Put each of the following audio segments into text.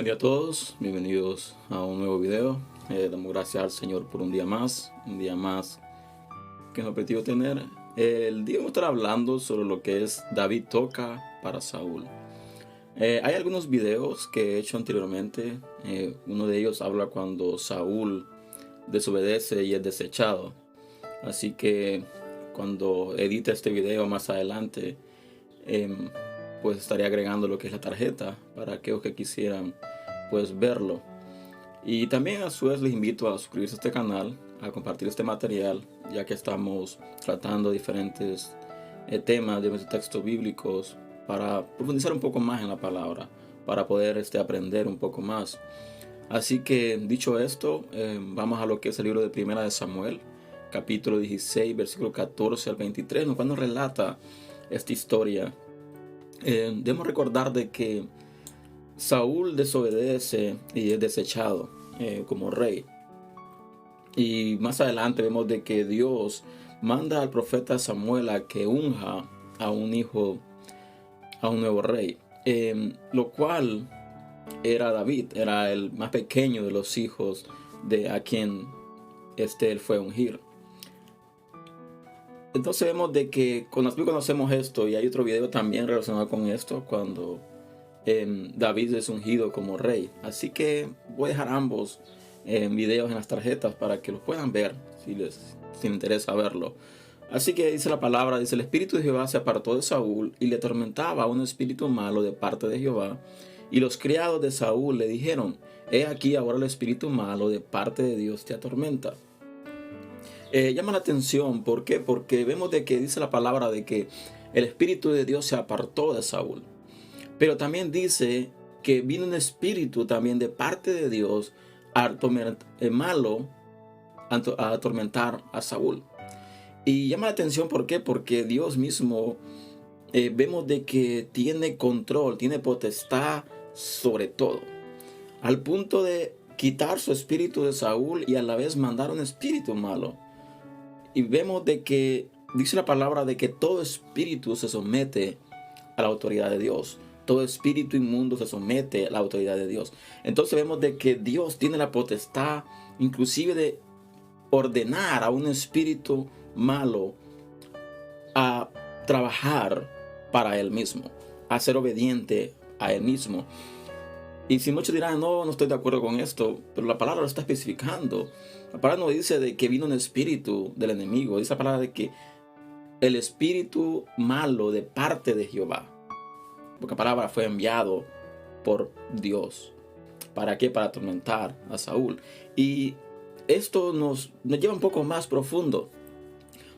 Buen día a todos, bienvenidos a un nuevo video. Damos gracias al Señor por un día más que nos permitió tener. El día vamos a estar hablando sobre lo que es David toca para Saúl. Hay algunos videos que he hecho anteriormente. Uno de ellos habla cuando Saúl desobedece y es desechado. Así que cuando edite este video más adelante, pues estaré agregando lo que es la tarjeta para aquellos que quisieran pues verlo. Y también a su vez les invito a suscribirse a este canal, a compartir este material, ya que estamos tratando diferentes temas de textos bíblicos para profundizar un poco más en la palabra, para poder aprender un poco más. Así que dicho esto, vamos a lo que es el libro de Primera de Samuel, capítulo 16, versículo 14 al 23, cuando nos relata esta historia. Debemos recordar de que Saúl desobedece y es desechado como rey. Y más adelante vemos de que Dios manda al profeta Samuel a que unja a un hijo, a un nuevo rey, lo cual era David, era el más pequeño de los hijos de a quien él fue a ungir. Entonces vemos de que cuando conocemos esto, y hay otro video también relacionado con esto, cuando David es ungido como rey. Así que voy a dejar ambos videos en las tarjetas para que los puedan ver si les interesa verlo. Así que dice la palabra, dice: el espíritu de Jehová se apartó de Saúl y le atormentaba un espíritu malo de parte de Jehová. Y los criados de Saúl le dijeron: he aquí ahora el espíritu malo de parte de Dios te atormenta. Llama la atención, ¿por qué? Porque vemos de que dice la palabra de que el espíritu de Dios se apartó de Saúl. Pero también dice que vino un espíritu también de parte de Dios malo a atormentar a Saúl. Y llama la atención, ¿por qué? Porque Dios mismo vemos de que tiene control, tiene potestad sobre todo, al punto de quitar su espíritu de Saúl y a la vez mandar un espíritu malo. Y vemos de que dice la palabra de que todo espíritu se somete a la autoridad de Dios. Todo espíritu inmundo se somete a la autoridad de Dios. Entonces vemos de que Dios tiene la potestad inclusive de ordenar a un espíritu malo a trabajar para él mismo, a ser obediente a él mismo. Y si muchos dirán: no estoy de acuerdo con esto, pero la palabra lo está especificando. La palabra no dice de que vino un espíritu del enemigo, dice la palabra de que el espíritu malo de parte de Jehová. Porque la palabra fue enviado por Dios. ¿Para qué? Para atormentar a Saúl. Y esto nos lleva un poco más profundo.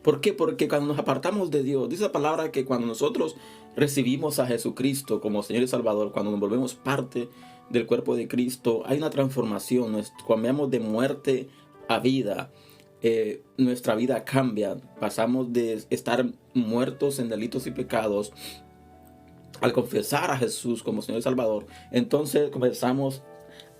¿Por qué? Porque cuando nos apartamos de Dios, dice la palabra que cuando nosotros recibimos a Jesucristo como Señor y Salvador, cuando nos volvemos parte del cuerpo de Cristo, hay una transformación. Nos cambiamos de muerte a vida. Nuestra vida cambia. Pasamos de estar muertos en delitos y pecados al confesar a Jesús como Señor y Salvador. Entonces comenzamos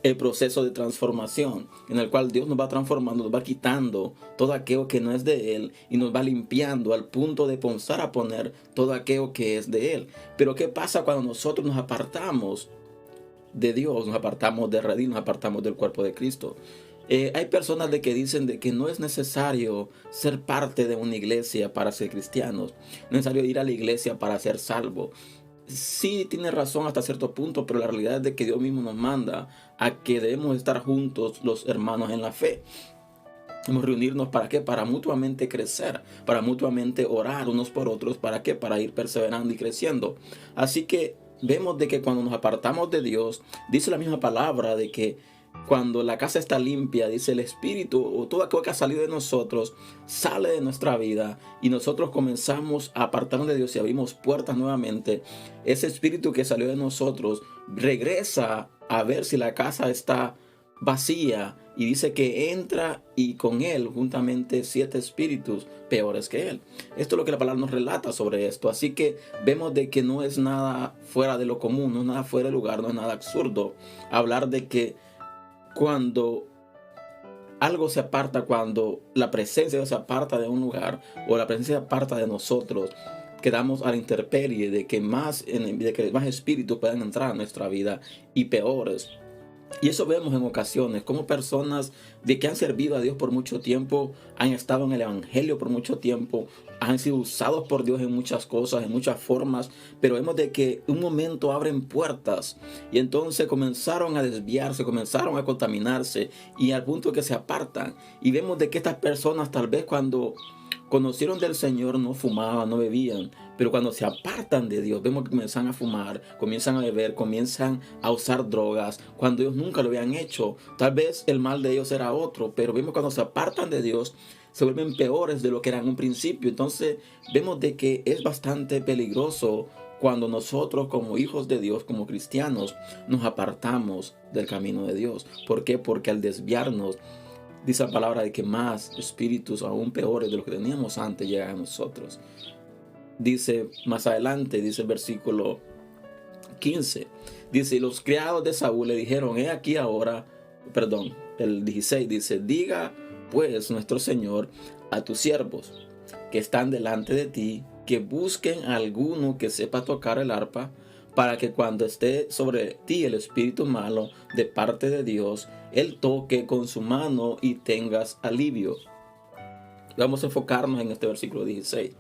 el proceso de transformación, en el cual Dios nos va transformando, nos va quitando todo aquello que no es de Él y nos va limpiando al punto de comenzar a poner todo aquello que es de Él. Pero ¿qué pasa cuando nosotros nos apartamos de Dios, nos apartamos de redil, nos apartamos del cuerpo de Cristo? Hay personas de que dicen de que no es necesario ser parte de una iglesia para ser cristianos, no es necesario ir a la iglesia para ser salvo. Sí, tiene razón hasta cierto punto, pero la realidad es de que Dios mismo nos manda a que debemos estar juntos los hermanos en la fe. Debemos reunirnos, ¿para qué? Para mutuamente crecer, para mutuamente orar unos por otros. ¿Para qué? Para ir perseverando y creciendo. Así que vemos de que cuando nos apartamos de Dios, dice la misma palabra de que cuando la casa está limpia, dice el espíritu o todo aquello que ha salido de nosotros sale de nuestra vida y nosotros comenzamos a apartarnos de Dios y abrimos puertas nuevamente. Ese espíritu que salió de nosotros regresa a ver si la casa está vacía y dice que entra y con él juntamente 7 espíritus peores que él. Esto es lo que la palabra nos relata sobre esto. Así que vemos de que no es nada fuera de lo común, no es nada fuera de lugar, no es nada absurdo hablar de que cuando algo se aparta, cuando la presencia se aparta de un lugar o la presencia se aparta de nosotros, quedamos a la intemperie de que más espíritus puedan entrar a nuestra vida y peores. Y eso vemos en ocasiones, como personas de que han servido a Dios por mucho tiempo, han estado en el Evangelio por mucho tiempo, han sido usados por Dios en muchas cosas, en muchas formas, pero vemos de que un momento abren puertas y entonces comenzaron a desviarse, comenzaron a contaminarse y al punto que se apartan. Y vemos de que estas personas tal vez cuando conocieron del Señor no fumaban, no bebían, pero cuando se apartan de Dios, vemos que comienzan a fumar, comienzan a beber, comienzan a usar drogas, cuando ellos nunca lo habían hecho. Tal vez el mal de ellos era otro, pero vemos cuando se apartan de Dios, se vuelven peores de lo que eran en un principio. Entonces vemos de que es bastante peligroso cuando nosotros como hijos de Dios, como cristianos, nos apartamos del camino de Dios. ¿Por qué? Porque al desviarnos, dice la palabra de que más espíritus aún peores de los que teníamos antes llegan a nosotros. Dice más adelante, dice el versículo 15, dice, y los criados de Saúl le dijeron, he aquí ahora, perdón, el 16 dice, diga pues nuestro Señor a tus siervos que están delante de ti, que busquen a alguno que sepa tocar el arpa, para que cuando esté sobre ti el espíritu malo de parte de Dios, él toque con su mano y tengas alivio. Vamos a enfocarnos en este versículo 16.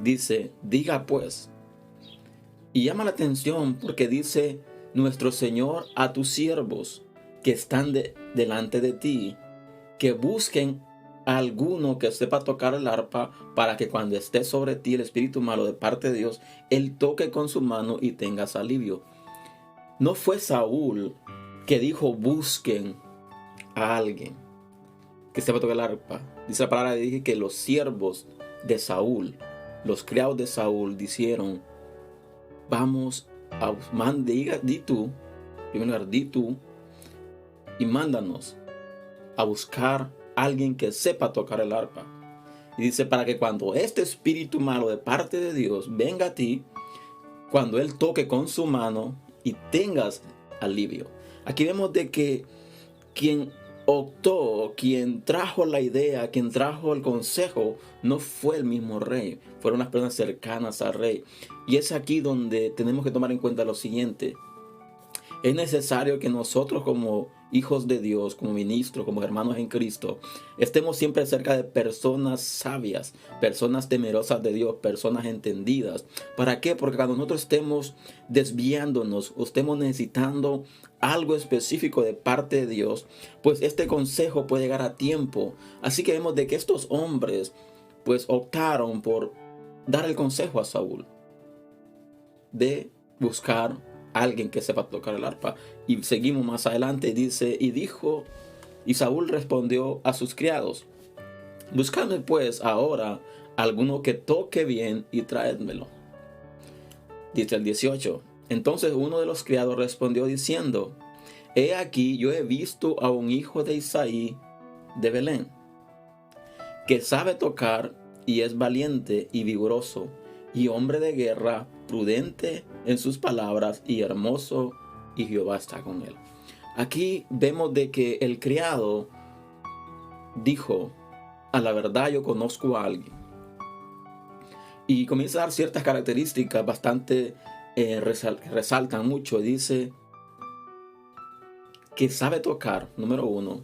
Dice, diga pues. Y llama la atención porque dice, nuestro Señor a tus siervos que están delante de ti, que busquen a alguno que sepa tocar el arpa, para que cuando esté sobre ti el espíritu malo de parte de Dios, él toque con su mano y tengas alivio. No fue Saúl que dijo, busquen a alguien que sepa tocar el arpa. Dice la palabra, dije que los siervos de Saúl, los criados de Saúl, dijeron, vamos a di tú, en primer lugar, di tú y mándanos a buscar a alguien que sepa tocar el arpa. Y dice, para que cuando este espíritu malo de parte de Dios venga a ti, cuando él toque con su mano y tengas alivio. Aquí vemos de que quien optó, quien trajo la idea, quien trajo el consejo, no fue el mismo rey, fueron las personas cercanas al rey. Y es aquí donde tenemos que tomar en cuenta lo siguiente. Es necesario que nosotros como hijos de Dios, como ministros, como hermanos en Cristo, estemos siempre cerca de personas sabias, personas temerosas de Dios, personas entendidas. ¿Para qué? Porque cuando nosotros estemos desviándonos o estemos necesitando algo específico de parte de Dios, pues este consejo puede llegar a tiempo. Así que vemos de que estos hombres pues optaron por dar el consejo a Saúl de buscar alguien que sepa tocar el arpa. Y seguimos más adelante, dice, y Saúl respondió a sus criados, buscadme pues ahora alguno que toque bien y traédmelo. Dice el 18, entonces uno de los criados respondió diciendo, he aquí yo he visto a un hijo de Isaí de Belén, que sabe tocar y es valiente y vigoroso, y hombre de guerra, prudente en sus palabras y hermoso, y Jehová está con él. Aquí vemos de que el criado dijo, a la verdad yo conozco a alguien. Y comienza a dar ciertas características bastante resaltan mucho. Dice que sabe tocar, número 1,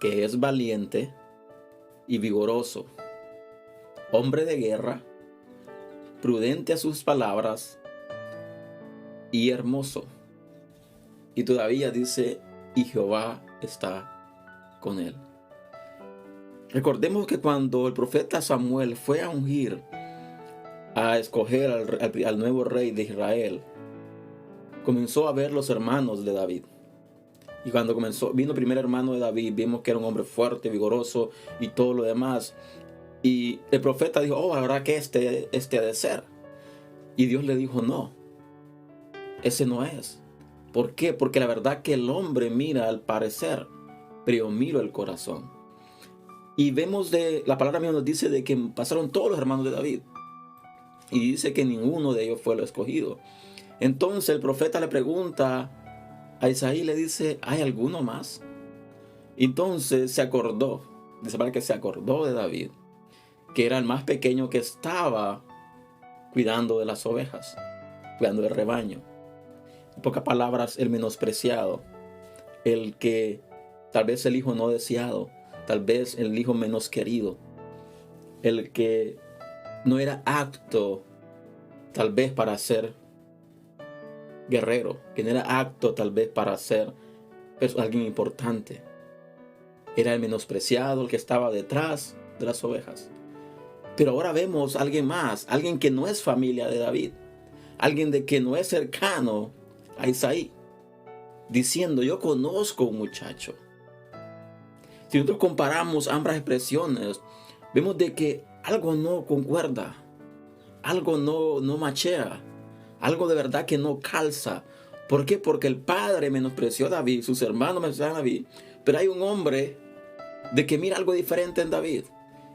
que es valiente y vigoroso, hombre de guerra, prudente a sus palabras y hermoso. Y todavía dice, y Jehová está con él. Recordemos que cuando el profeta Samuel fue a ungir, a escoger al nuevo rey de Israel, comenzó a ver los hermanos de David. Y cuando vino el primer hermano de David, vimos que era un hombre fuerte, vigoroso y todo lo demás. Y el profeta dijo, oh, la verdad que este ha de ser. Y Dios le dijo, no, ese no es. ¿Por qué? Porque la verdad que el hombre mira al parecer, pero yo miro el corazón. Y vemos la palabra mía nos dice de que pasaron todos los hermanos de David. Y dice que ninguno de ellos fue el escogido. Entonces el profeta le pregunta a Isaí, le dice, ¿hay alguno más? Entonces se acordó, dice que se acordó de David, que era el más pequeño que estaba cuidando de las ovejas, cuidando del rebaño. En pocas palabras, el menospreciado, el que tal vez el hijo no deseado, tal vez el hijo menos querido, el que no era apto tal vez para ser guerrero, que no era apto tal vez para ser alguien importante. Era el menospreciado, el que estaba detrás de las ovejas. Pero ahora vemos a alguien más, alguien que no es familia de David, alguien de que no es cercano a Isaí, diciendo: yo conozco un muchacho. Si nosotros comparamos ambas expresiones, vemos de que algo no concuerda, algo no machea, algo de verdad que no calza. ¿Por qué? Porque el padre menospreció a David, sus hermanos menospreciaron a David, pero hay un hombre de que mira algo diferente en David.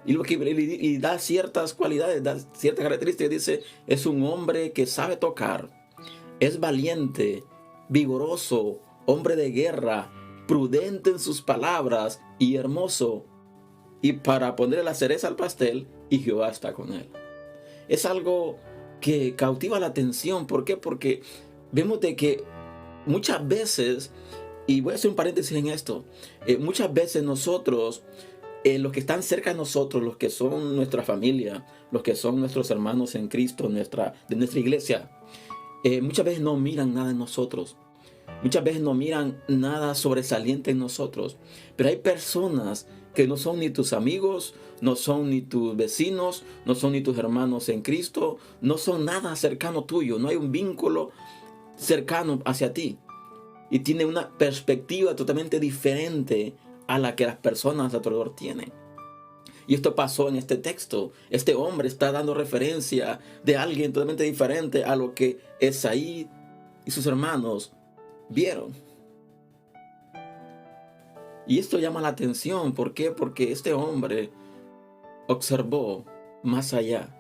Y da ciertas cualidades, da ciertas características. Dice: es un hombre que sabe tocar, es valiente, vigoroso, hombre de guerra, prudente en sus palabras y hermoso. Y para ponerle la cereza al pastel, y Jehová está con él. Es algo que cautiva la atención. ¿Por qué? Porque vemos de que muchas veces, y voy a hacer un paréntesis en esto, muchas veces nosotros, los que están cerca de nosotros, los que son nuestra familia, los que son nuestros hermanos en Cristo, de nuestra iglesia, muchas veces no miran nada en nosotros. Muchas veces no miran nada sobresaliente en nosotros. Pero hay personas que no son ni tus amigos, no son ni tus vecinos, no son ni tus hermanos en Cristo, no son nada cercano tuyo. No hay un vínculo cercano hacia ti. Y tiene una perspectiva totalmente diferente a la que las personas a tu alrededor tienen. Y esto pasó en este texto. Este hombre está dando referencia de alguien totalmente diferente a lo que Esaí y sus hermanos vieron. Y esto llama la atención. ¿Por qué? Porque este hombre observó más allá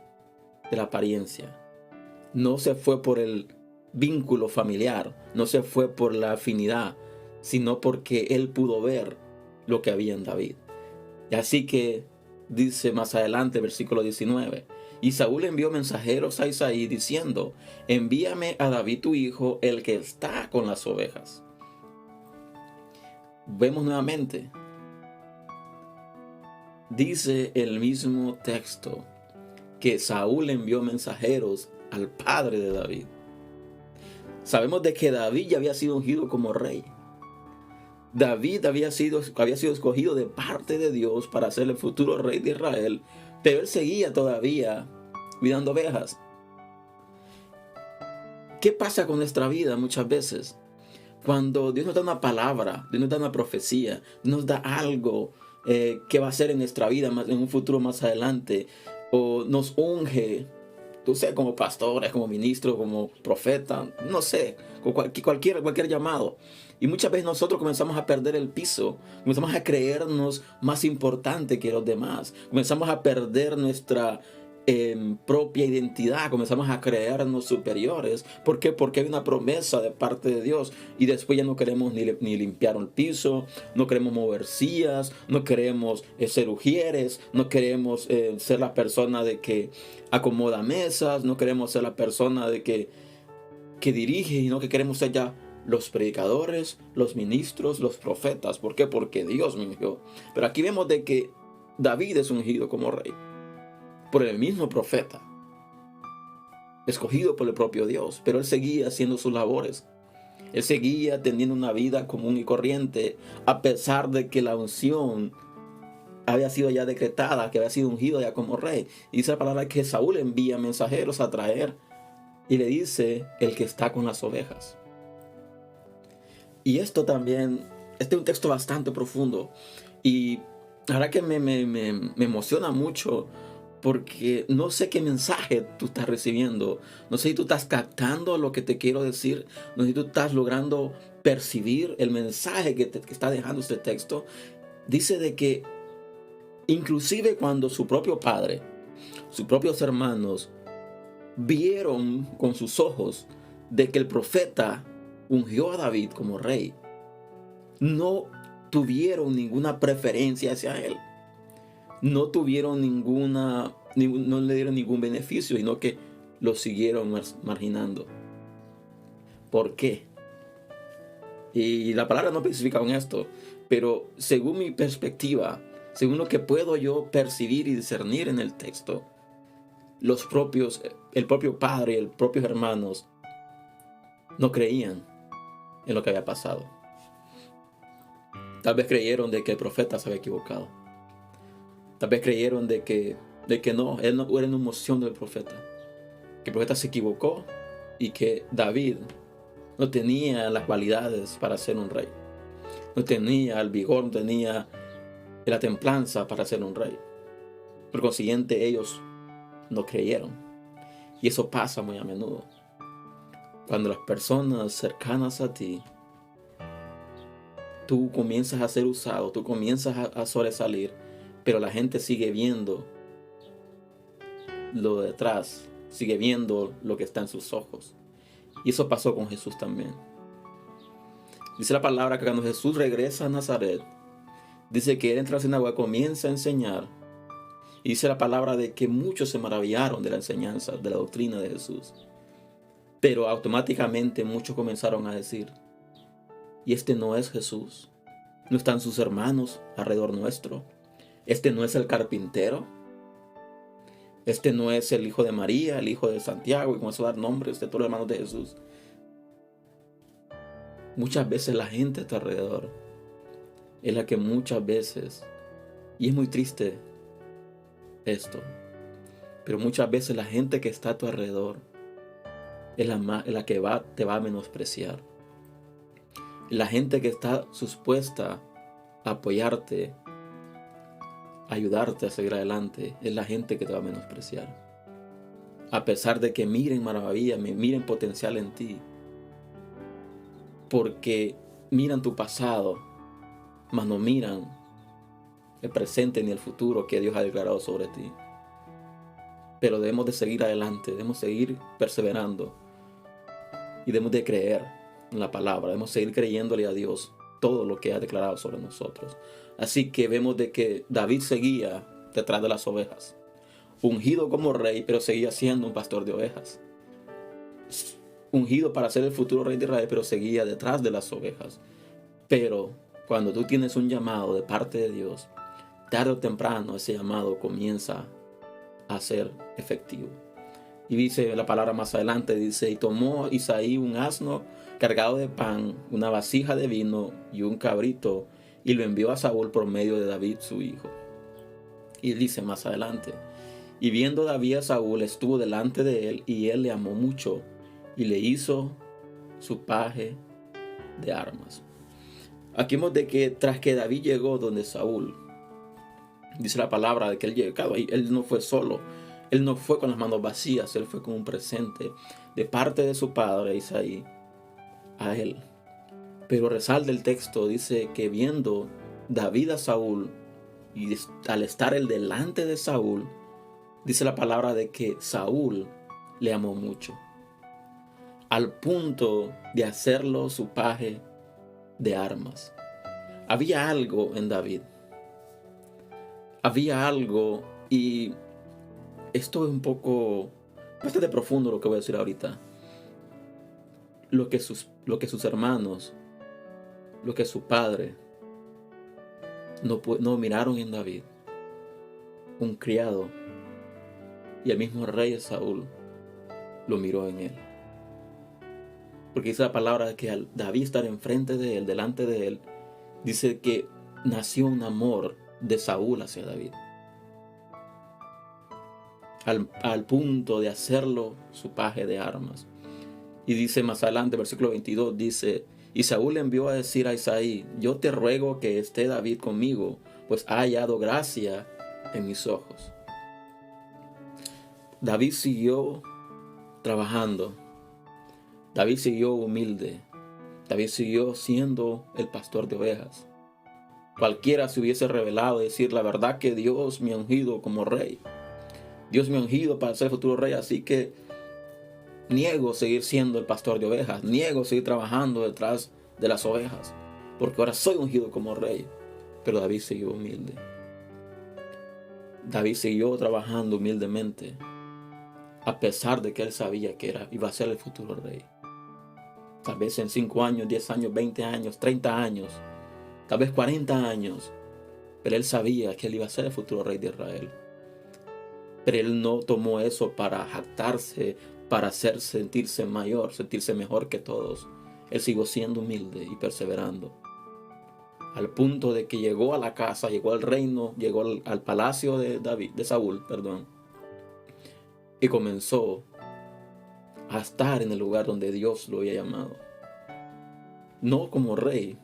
de la apariencia. No se fue por el vínculo familiar, no se fue por la afinidad, sino porque él pudo ver lo que había en David. Y así que dice más adelante, versículo 19: y Saúl envió mensajeros a Isaí diciendo: envíame a David tu hijo, el que está con las ovejas. Vemos nuevamente, dice el mismo texto, que Saúl envió mensajeros al padre de David. Sabemos de que David ya había sido ungido como rey. David había sido escogido de parte de Dios para ser el futuro rey de Israel, pero él seguía todavía cuidando ovejas. ¿Qué pasa con nuestra vida muchas veces? Cuando Dios nos da una palabra, Dios nos da una profecía, nos da algo que va a ser en nuestra vida en un futuro más adelante, o nos unge, tú sé, como pastores, como ministro, como profeta, no sé, cualquier llamado. Y muchas veces nosotros comenzamos a perder el piso, comenzamos a creernos más importante que los demás, comenzamos a perder nuestra propia identidad, comenzamos a creernos superiores. ¿Por qué? Porque hay una promesa de parte de Dios y después ya no queremos ni limpiar el piso, no queremos mover sillas, no queremos ser ujieres, no queremos ser la persona de que acomoda mesas, no queremos ser la persona de que dirige, sino que queremos ser ya los predicadores, los ministros, los profetas. ¿Por qué? Porque Dios me ungió. Pero aquí vemos de que David es ungido como rey por el mismo profeta, escogido por el propio Dios, pero él seguía haciendo sus labores. Él seguía teniendo una vida común y corriente, a pesar de que la unción había sido ya decretada, que había sido ungido ya como rey. Y dice la palabra que Saúl envía mensajeros a traer, y le dice: el que está con las ovejas. Y esto también, este es un texto bastante profundo, y la verdad que me emociona mucho, porque no sé qué mensaje tú estás recibiendo, no sé si tú estás captando lo que te quiero decir, no sé si tú estás logrando percibir el mensaje que está dejando este texto. Dice de que inclusive cuando su propio padre, sus propios hermanos vieron con sus ojos de que el profeta ungió a David como rey, no tuvieron ninguna preferencia hacia él. No tuvieron no le dieron ningún beneficio, sino que lo siguieron marginando. ¿Por qué? Y la palabra no especifica en esto, pero según mi perspectiva, según lo que puedo yo percibir y discernir en el texto, el propio padre y los propios hermanos no creían en lo que había pasado. Tal vez creyeron de que el profeta se había equivocado. Tal vez creyeron de que no, él no era una emoción del profeta. Que el profeta se equivocó y que David no tenía las cualidades para ser un rey. No tenía el vigor, no tenía la templanza para ser un rey. Por consiguiente, ellos no creyeron. Y eso pasa muy a menudo. Cuando las personas cercanas a ti, tú comienzas a ser usado, tú comienzas a sobresalir, pero la gente sigue viendo lo de detrás, sigue viendo lo que está en sus ojos. Y eso pasó con Jesús también. Dice la palabra que cuando Jesús regresa a Nazaret, dice que él entra a la sinagoga, comienza a enseñar. Y dice la palabra de que muchos se maravillaron de la enseñanza, de la doctrina de Jesús. Pero automáticamente muchos comenzaron a decir, ¿y este no es Jesús? ¿No están sus hermanos alrededor nuestro? ¿Este no es el carpintero? ¿Este no es el hijo de María, el hijo de Santiago? Y comenzó a dar nombres de todos los hermanos de Jesús. Muchas veces la gente a tu alrededor es la que muchas veces, y es muy triste esto, pero muchas veces la gente que está a tu alrededor es la que te va a menospreciar. La gente que está dispuesta a apoyarte, a ayudarte a seguir adelante, es la gente que te va a menospreciar. A pesar de que miren maravilla, miren potencial en ti, porque miran tu pasado, mas no miran el presente ni el futuro que Dios ha declarado sobre ti. Pero debemos de seguir adelante, debemos seguir perseverando y debemos de creer en la palabra, debemos seguir creyéndole a Dios todo lo que ha declarado sobre nosotros. Así que vemos de que David seguía detrás de las ovejas, ungido como rey, pero seguía siendo un pastor de ovejas. Ungido para ser el futuro rey de Israel, pero seguía detrás de las ovejas. Pero cuando tú tienes un llamado de parte de Dios, tarde o temprano ese llamado comienza a ser efectivo. Y dice la palabra más adelante, dice, y tomó Isaí un asno cargado de pan, una vasija de vino y un cabrito, y lo envió a Saúl por medio de David su hijo. Y dice más adelante, y viendo David a Saúl, estuvo delante de él, y él le amó mucho, y le hizo su paje de armas. Aquí vemos de que tras que David llegó donde Saúl, dice la palabra de que él llegó, él no fue solo, él no fue con las manos vacías, él fue con un presente de parte de su padre Isaí a él. Pero resalta el texto, dice que viendo David a Saúl, y al estar él delante de Saúl, dice la palabra de que Saúl le amó mucho, al punto de hacerlo su paje de armas. Había algo en David. Había algo, y esto es un poco bastante profundo lo que voy a decir ahorita. Lo que sus hermanos, lo que su padre no miraron en David, un criado, y el mismo rey Saúl lo miró en él. Porque dice la palabra que al David estar enfrente de él, delante de él, dice que nació un amor de Saúl hacia David. Al punto de hacerlo su paje de armas. Y dice más adelante, versículo 22, dice, y Saúl envió a decir a Isaí, yo te ruego que esté David conmigo, pues ha hallado gracia en mis ojos. David siguió trabajando. David siguió humilde. David siguió siendo el pastor de ovejas. Cualquiera se hubiese revelado y decir, la verdad que Dios me ha ungido como rey. Dios me ha ungido para ser futuro rey, así que niego seguir siendo el pastor de ovejas. Niego seguir trabajando detrás de las ovejas, porque ahora soy ungido como rey. Pero David siguió humilde. David siguió trabajando humildemente, a pesar de que él sabía que iba a ser el futuro rey. tal vez en 5 años, 10 años, 20 años, 30 años, tal vez 40 años. Pero él sabía que él iba a ser el futuro rey de Israel. Pero él no tomó eso para jactarse, para hacer sentirse mayor, sentirse mejor que todos. Él siguió siendo humilde y perseverando. Al punto de que llegó a la casa, llegó al reino, llegó al palacio de Saúl, perdón. Y comenzó a estar en el lugar donde Dios lo había llamado. No como rey,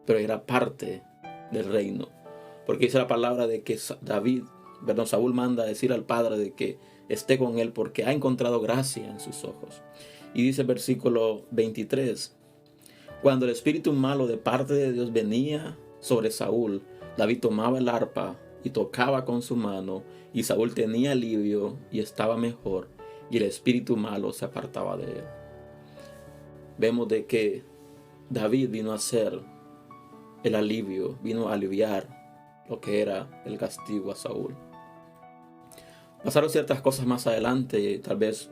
pero era parte del reino. Porque dice la palabra de que Saúl manda a decir al padre de que esté con él porque ha encontrado gracia en sus ojos. Y dice el versículo 23, cuando el espíritu malo de parte de Dios venía sobre Saúl, David tomaba el arpa y tocaba con su mano, y Saúl tenía alivio y estaba mejor, y el espíritu malo se apartaba de él. Vemos de que David vino a ser el alivio, vino a aliviar lo que era el castigo a Saúl. Pasaron ciertas cosas más adelante, tal vez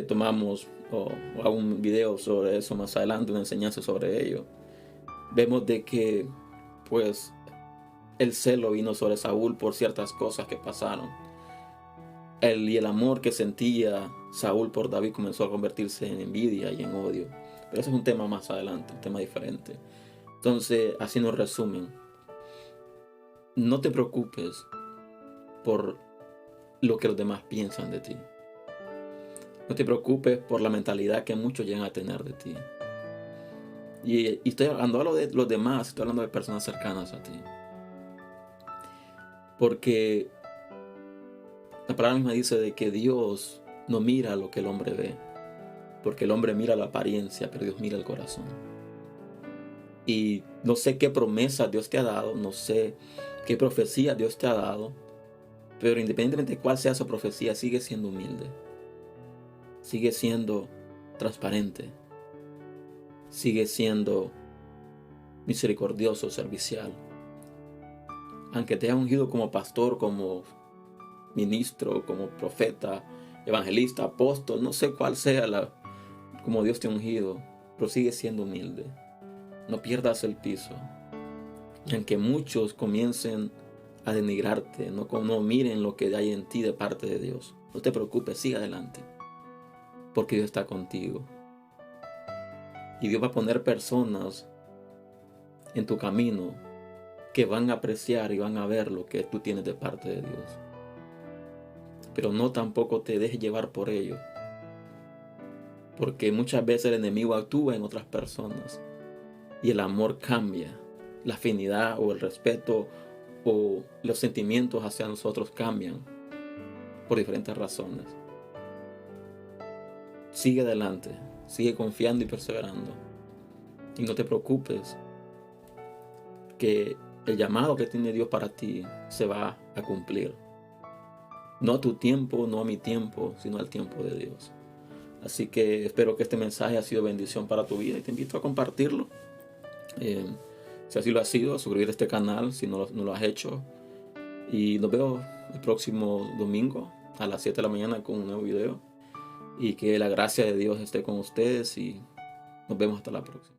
tomamos o hago un video sobre eso más adelante, una enseñanza sobre ello. Vemos de que pues el celo vino sobre Saúl por ciertas cosas que pasaron. El amor que sentía Saúl por David comenzó a convertirse en envidia y en odio. Pero eso es un tema más adelante, un tema diferente. Entonces, así nos resumen. No te preocupes por lo que los demás piensan de ti. No te preocupes por la mentalidad que muchos llegan a tener de ti. Y estoy hablando de los demás, estoy hablando de personas cercanas a ti. Porque la palabra misma dice de que Dios no mira lo que el hombre ve. Porque el hombre mira la apariencia, pero Dios mira el corazón. Y no sé qué promesa Dios te ha dado, no sé qué profecía Dios te ha dado, pero independientemente de cuál sea su profecía, sigue siendo humilde. Sigue siendo transparente. Sigue siendo misericordioso, servicial. Aunque te haya ungido como pastor, como ministro, como profeta, evangelista, apóstol, no sé cuál sea como Dios te ha ungido, pero sigue siendo humilde. No pierdas el piso. Y aunque muchos comiencen a denigrarte, no miren lo que hay en ti de parte de Dios, no te preocupes, sigue adelante. Porque Dios está contigo. Y Dios va a poner personas en tu camino que van a apreciar y van a ver lo que tú tienes de parte de Dios. Pero no tampoco te dejes llevar por ello. Porque muchas veces el enemigo actúa en otras personas. Y el amor cambia. La afinidad o el respeto o los sentimientos hacia nosotros cambian. Por diferentes razones. Sigue adelante, sigue confiando y perseverando. Y no te preocupes que el llamado que tiene Dios para ti se va a cumplir. No a tu tiempo, no a mi tiempo, sino al tiempo de Dios. Así que espero que este mensaje ha sido bendición para tu vida y te invito a compartirlo. Si así lo ha sido, a suscribir a este canal si no lo has hecho. Y nos vemos el próximo domingo a las 7 de la mañana con un nuevo video. Y que la gracia de Dios esté con ustedes y nos vemos hasta la próxima.